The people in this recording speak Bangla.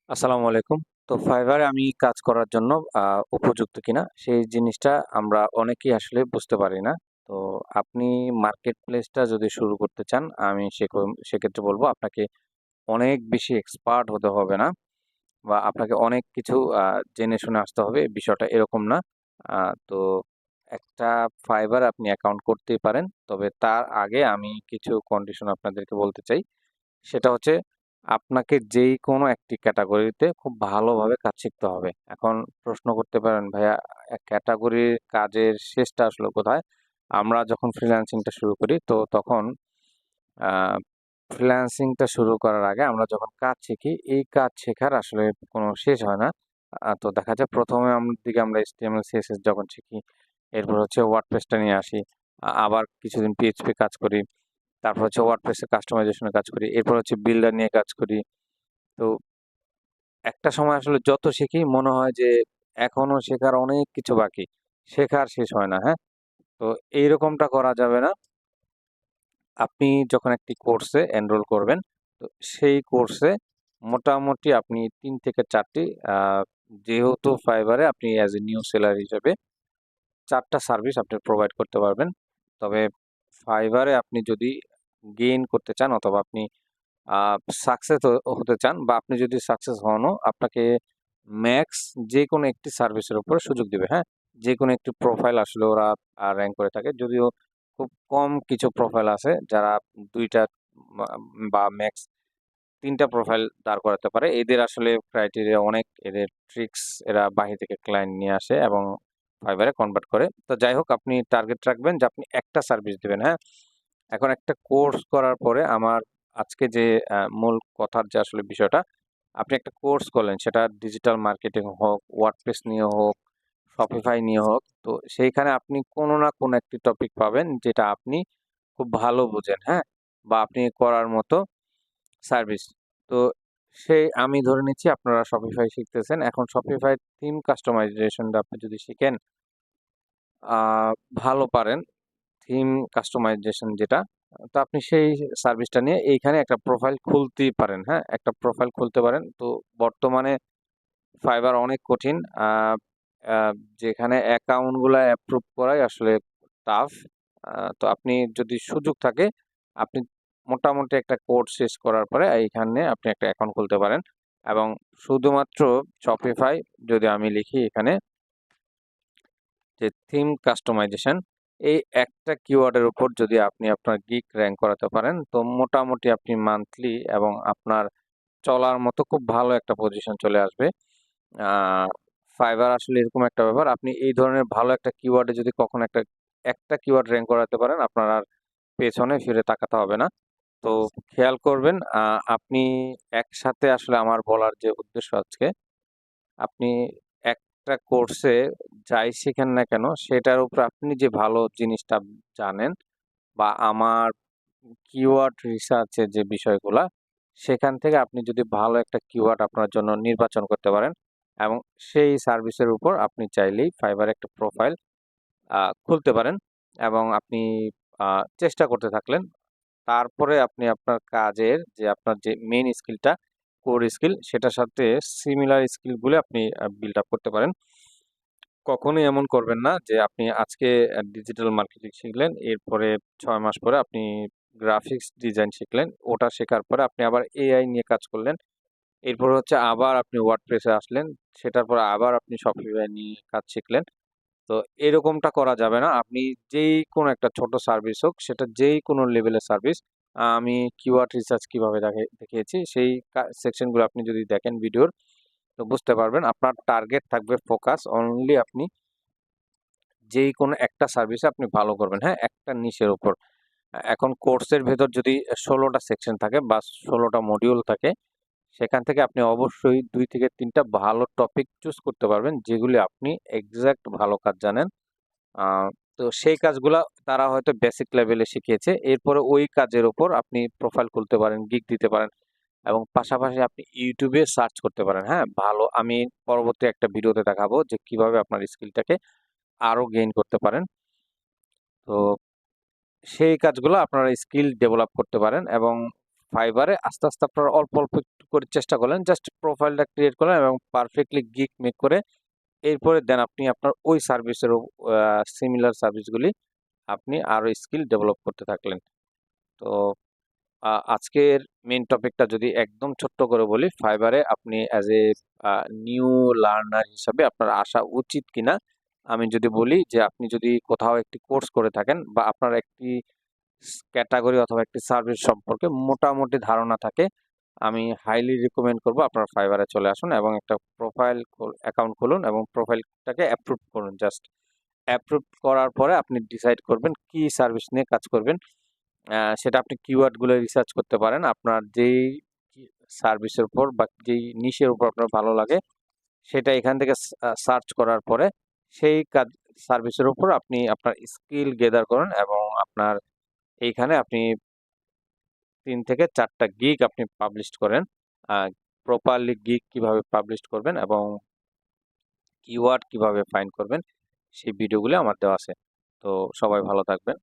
আসসালামু আলাইকুম। তো ফাইবারে আমি কাজ করার জন্য উপযুক্ত কিনা সেই জিনিসটা আমরা অনেকেই আসলে বুঝতে পারি না। তো আপনি মার্কেট প্লেসটা যদি শুরু করতে চান, আমি সেক্ষেত্রে বলব আপনাকে অনেক বেশি এক্সপার্ট হতে হবে না বা আপনাকে অনেক কিছু জেনে শুনে আসতে হবে। বিষয়টা এরকম না। তো একটা ফাইবার আপনি অ্যাকাউন্ট করতেই পারেন। তবে তার আগে আমি কিছু কন্ডিশন আপনাদেরকে বলতে চাই। সেটা হচ্ছে আপনাকে যেই কোনো একটি ক্যাটাগরিতে খুব ভালোভাবে কাজ শিখতে হবে। এখন প্রশ্ন করতে পারেন, "ভাইয়া ক্যাটাগরির কাজের শেষটা আসলে কোথায়?" আমরা যখন ফ্রিল্যান্সিংটা শুরু করি তো তখন আ ফ্রিল্যান্সিংটা শুরু করার আগে আমরা যখন কাজ শিখি, এই কাজ শেখার আসলে কোনো শেষ হয় না। তো দেখা যায় ১ম এ দিকে আমরা HTML, CSS যখন শিখি, এরপর হচ্ছে WordPress টা নিয়ে আসি। আবার কিছুদিন PHP কাজ করি। তারপর হচ্ছে WordPress এর কাস্টমাইজেশন এর কাজ করি। এরপর হচ্ছে বিল্ডার নিয়ে কাজ করি। তো একটা সময় আসলে যত শিখি মনে হয় যে এখনো শেখার অনেক কিছু বাকি। শেখার শেষ হয় না, হ্যাঁ? তো এইরকমটা করা যাবে না। আপনি যখন একটি কোর্সে এনরোল করবেন, তো সেই কোর্সে মোটামুটি আপনি ৩ থেকে ৪ টি আ যেহেতু ফাইবারে আপনি অ্যাজ এ নিউ সেলার হিসেবে ৪ টা সার্ভিস আপনি প্রোভাইড করতে পারবেন। তবে ফাইবারে আপনি যদি গেইন করতে চান অথবা আপনি আ সাকসেস হতে চান বা আপনি যদি সাকসেস হনও আপনাকে ম্যাক্স যেকোনো একটি সার্ভিসের উপরে সুযোগ দিবে, হ্যাঁ? যেকোনো একটি প্রোফাইল আসলে ওরা র‍্যাংক করে থাকে। যদিও খুব কম কিছু প্রোফাইল আছে যারা ২ টা মা বা ম্যাক্স ৩ টা প্রোফাইল দাঁড় করাতে পারে। এদের আসলে ক্রাইটেরিয়া অনেক, এদের ট্রিক্স এরা বাহির থেকে ক্লায়েন্ট নিয়ে আসে এবং ফাইবারে কনভার্ট করে। তো যাই হোক আপনি টার্গেট রাখবেন যে আপনি একটা সার্ভিস দিবেন, হ্যাঁ? এখন একটা কোর্স করার পরে আমার আজকে যে মূল কথার যে আসলে বিষয়টা, আপনি একটা কোর্স করলেন সেটা ডিজিটাল মার্কেটিং হোক, ওয়ার্ডপ্রেস নিয়ে হোক, শপিফাই নিয়ে হোক। তো সেইখানে আপনি কোনো না কোনো একটি টপিক পাবেন যেটা আপনি খুব ভালো বোঝেন, হ্যাঁ? বা আপনি করার মতো সার্ভিস। তো আমি ধরে নিচ্ছি আপনারা শপিফাই শিখতেছেন। এখন শপিফাই থিম কাস্টমাইজেশনটা আপনি যদি শিখেন, আ ভালো পারেন থিম কাস্টমাইজেশন যেটা, তো আপনি সেই সার্ভিসটা নিয়ে এইখানে একটা প্রোফাইল খুলতেই পারেন, হ্যাঁ? একটা প্রোফাইল খুলতে পারেন। তো বর্তমানে ফাইবার অনেক কঠিন। আ আ যেখানে অ্যাকাউন্ট গুলা অ্যাপ্রুভ করাই আসলে টাফ। তো আপনি যদি সুযোগ থাকে, আপনি মোটামুটি একটা কোর্স শেষ করার পরে এইখানে আপনি একটা অ্যাকাউন্ট খুলতে পারেন এবং শুধুমাত্র শপিফাই যদি আমি লিখি এখানে যে থিম কাস্টমাইজেশন এই একটা কিওয়ার্ডের উপর যদি আপনি আপনার গিগ র‍্যাংক করাতে পারেন, তো মোটামুটি আপনি মান্থলি এবং আপনার চলার মতো খুব ভালো একটা পজিশন চলে আসবে। আ ফাইবার আসলে এরকম একটা ব্যাপার। আপনি এই ধরনের ভালো একটা কিওয়ার্ডে যদি কখনো একটা কিওয়ার্ড র‍্যাংক করাতে পারেন, আপনার আর পেছনে ফিরে তাকাতে হবে না। তো খেয়াল করবেন আপনি একসাথে আসলে আমার বলার যে উদ্দেশ্য আজকে, আপনি একটা কোর্সে যাই শিখেন না কেন, সেটার উপর আপনি যে ভালো জিনিসটা জানেন বা আমার কিওয়ার্ড রিসার্চের যে বিষয়গুলা, সেখান থেকে আপনি যদি ভালো একটা কিওয়ার্ড আপনার জন্য নির্বাচন করতে পারেন এবং সেই সার্ভিসের উপর আপনি চাইলেই ফাইবারে একটা প্রোফাইল খুলতে পারেন এবং আপনি আ চেষ্টা করতে থাকলেন। তারপরে আপনি আপনার কাজের যে আপনার যে মেইন স্কিলটা, কোর স্কিল সেটার সাথে সিমিলার স্কিলগুলো আপনি বিল্ড আপ করতে পারেন। কখনোই এমন করবেন না যে আপনি আজকে ডিজিটাল মার্কেটিং শিখলেন, এরপরে ৬ মাস পরে আপনি গ্রাফিক্স ডিজাইন শিখলেন। ওটা শেখার পরে আপনি আবার এআই নিয়ে কাজ করলেন। এরপরে হচ্ছে আবার আপনি ওয়ার্ডপ্রেস এ আসলেন। সেটার পরে আবার আপনি শপিফাই নিয়ে কাজ শিখলেন। তো এরকমটা করা যাবে না। আপনি যেই কোনো একটা ছোট সার্ভিস হোক, সেটা যেই কোনো লেভেলের সার্ভিস, আমি কিওয়ার্ড রিসার্চ কিভাবে দেখিয়েছি, সেই সেকশন গুলো আপনি যদি দেখেন ভিডিওর, তো বুঝতে পারবেন। আপনার টার্গেট থাকবে ফোকাস অনলি আপনি যেই কোনো একটা সার্ভিসে আপনি ভালো করবেন, হ্যাঁ? একটা নিশের উপর। এখন কোর্সের ভেতর যদি ১৬ টা সেকশন থাকে বা ১৬ টা মডিউল থাকে, সেখান থেকে আপনি অবশ্যই ২ থেকে ৩ টা ভালো টপিক চুজ করতে পারবেন, যেগুলি আপনি এক্সাক্ট ভালো কাজ জানেন। আ তো সেই কাজগুলা তারা হয়তো বেসিক লেভেলে শিখিয়েছে। এরপরে ওই কাজের উপর আপনি প্রোফাইল খুলতে পারেন, গিগ দিতে পারেন এবং পাশাপাশি আপনি YouTube এ সার্চ করতে পারেন, হ্যাঁ? আমি পরবর্তী একটা ভিডিওতে দেখাবো যে কিভাবে আপনার স্কিলটাকে আরো গেইন করতে পারেন। তো সেই কাজগুলো আপনারা স্কিল ডেভেলপ করতে পারেন এবং ফাইবারে আস্তে আস্তে আপনারা অল্প অল্প একটু করে চেষ্টা করলেন, জাস্ট প্রোফাইলটা ক্রিয়েট করলেন এবং পারফেক্টলি গিগ মেক করে এরপরে দেন আপনি আপনার ওই সার্ভিসের সিমিলার সার্ভিসগুলি আপনি আরো স্কিল ডেভেলপ করতে থাকলেন। তো আজকের মেইন টপিকটা যদি একদম ছোট্ট করে বলি, ফাইবারে আপনি অ্যাজ এ নিউ লার্নার হিসাবে আপনার আসা উচিত কিনা, আমি যদি বলি যে আপনি যদি কোথাও একটি কোর্স করে থাকেন বা আপনার একটি ক্যাটাগরি অথবা একটি সার্ভিস সম্পর্কে মোটামুটি ধারণা থাকে, আমি হাইলি রিকমেন্ড করব আপনার ফাইবারে চলে আসুন এবং একটা প্রোফাইল অ্যাকাউন্ট খুলুন এবং প্রোফাইলটাকে অ্যাপ্রুভ করুন। জাস্ট অ্যাপ্রুভ করার পরে আপনি ডিসাইড করবেন কি সার্ভিস নিয়ে কাজ করবেন। সেটা আপনি কিওয়ার্ডগুলো রিসার্চ করতে পারেন। আপনার যেই সার্ভিসের উপর বা যেই নিশের উপর আপনার ভালো লাগে সেটা এখান থেকে সার্চ করার পরে সেই কাজ সার্ভিসের উপর আপনি আপনার স্কিল গেদার করুন এবং আপনার এইখানে আপনি 3 থেকে 4টা গিগ আপনি পাবলিশ করেন। প্রপারলি গিগ কিভাবে পাবলিশ করবেন এবং কিওয়ার্ড কিভাবে ফাইন্ড করবেন সেই ভিডিওগুলো আমার দেওয়া আছে। তো সবাই ভালো থাকবেন।